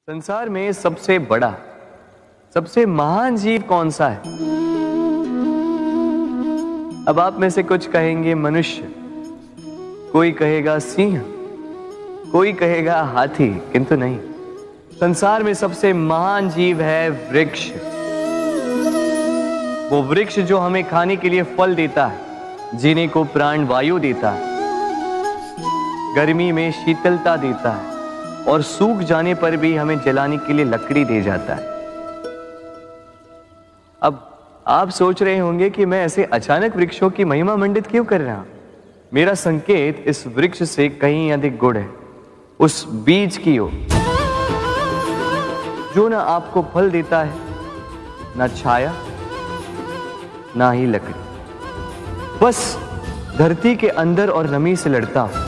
संसार में सबसे बड़ा, सबसे महान जीव कौन सा है? अब आप में से कुछ कहेंगे मनुष्य, कोई कहेगा सिंह, कोई कहेगा हाथी, किंतु नहीं, संसार में सबसे महान जीव है वृक्ष। वो वृक्ष जो हमें खाने के लिए फल देता है, जीने को प्राण वायु देता है, गर्मी में शीतलता देता है और सूख जाने पर भी हमें जलाने के लिए लकड़ी दे जाता है। अब आप सोच रहे होंगे कि मैं ऐसे अचानक वृक्षों की महिमा मंडित क्यों कर रहा हूं? मेरा संकेत इस वृक्ष से कहीं अधिक गुड़ है, उस बीज की ओर जो ना आपको फल देता है, ना छाया, ना ही लकड़ी, बस धरती के अंदर और नमी से लड़ता हूं,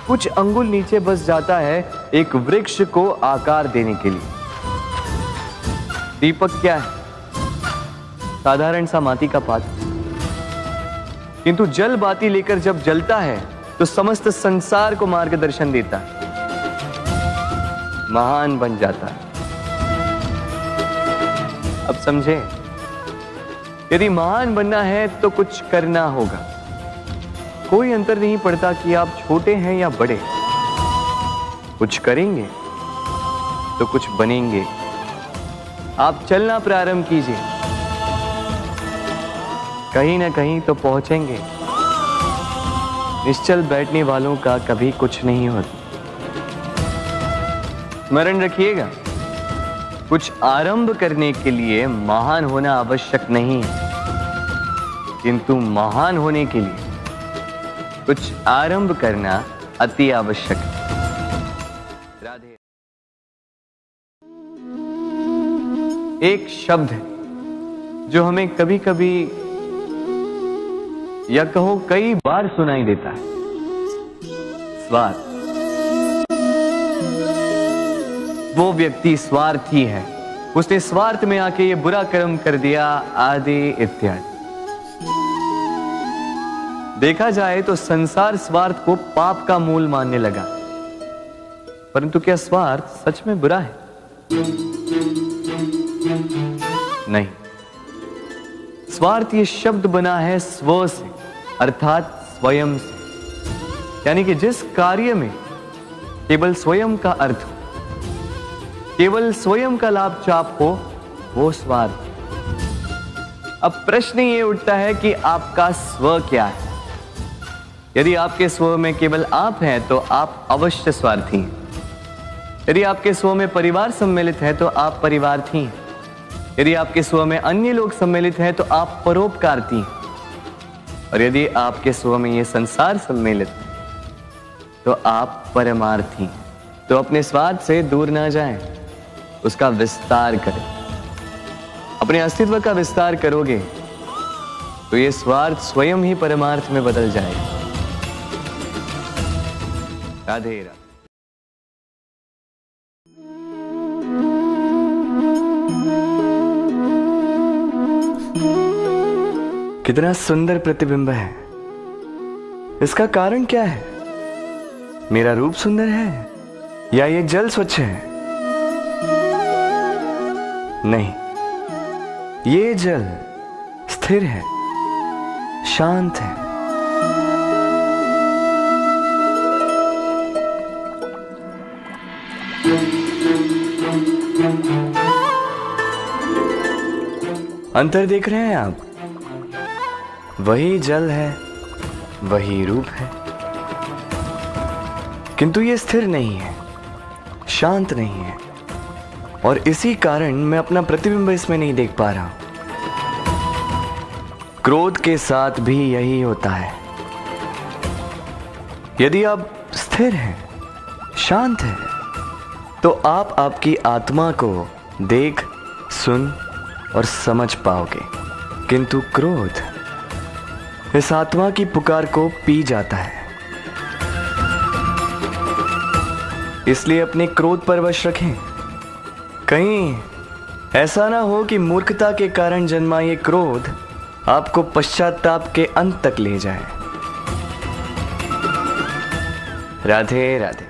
कुछ अंगुल नीचे बस जाता है एक वृक्ष को आकार देने के लिए। दीपक क्या है? साधारण सा माटी का पात्र, किंतु जल बाती लेकर जब जलता है तो समस्त संसार को मार्गदर्शन देता है, महान बन जाता है। अब समझे, यदि महान बनना है तो कुछ करना होगा। कोई अंतर नहीं पड़ता कि आप छोटे हैं या बड़े, कुछ करेंगे तो कुछ बनेंगे। आप चलना प्रारंभ कीजिए, कहीं ना कहीं तो पहुंचेंगे। निश्चल बैठने वालों का कभी कुछ नहीं होता। स्मरण रखिएगा, कुछ आरंभ करने के लिए महान होना आवश्यक नहीं है, किंतु महान होने के लिए कुछ आरंभ करना अति आवश्यक है। राधे। एक शब्द है जो हमें कभी कभी या कहो कई बार सुनाई देता है, स्वार्थ। वो व्यक्ति स्वार्थी है, उसने स्वार्थ में आके ये बुरा कर्म कर दिया, आदि इत्यादि। देखा जाए तो संसार स्वार्थ को पाप का मूल मानने लगा, परंतु क्या स्वार्थ सच में बुरा है? नहीं। स्वार्थ ये शब्द बना है स्व से, अर्थात स्वयं से, यानी कि जिस कार्य में केवल स्वयं का अर्थ हो, केवल स्वयं का लाभ चाप हो, वो स्वार्थ। अब प्रश्न ये उठता है कि आपका स्व क्या है? यदि आपके स्व में केवल आप हैं तो आप अवश्य स्वार्थी हैं। यदि आपके स्व में परिवार सम्मिलित है तो आप परिवार्थी हैं। यदि आपके स्व में अन्य लोग सम्मिलित हैं तो आप परोपकारती हैं। और यदि आपके स्व में ये संसार सम्मिलित है तो आप परमार्थी हैं। तो अपने स्वार्थ से दूर ना जाएं, उसका विस्तार करें। अपने अस्तित्व का विस्तार करोगे तो ये स्वार्थ स्वयं ही परमार्थ में बदल जाएगा। राधे राधे। कितना सुंदर प्रतिबिंब है। इसका कारण क्या है? मेरा रूप सुंदर है या ये जल स्वच्छ है? नहीं, ये जल स्थिर है, शांत है। अंतर देख रहे हैं आप? वही जल है, वही रूप है, किंतु ये स्थिर नहीं है, शांत नहीं है, और इसी कारण मैं अपना प्रतिबिंब इसमें नहीं देख पा रहा हूं। क्रोध के साथ भी यही होता है। यदि आप स्थिर हैं, शांत हैं, तो आप आपकी आत्मा को देख, सुन और समझ पाओगे, किंतु क्रोध इस आत्मा की पुकार को पी जाता है। इसलिए अपने क्रोध पर वश रखें। कहीं ऐसा ना हो कि मूर्खता के कारण जन्मा ये क्रोध आपको पश्चाताप के अंत तक ले जाए। राधे राधे।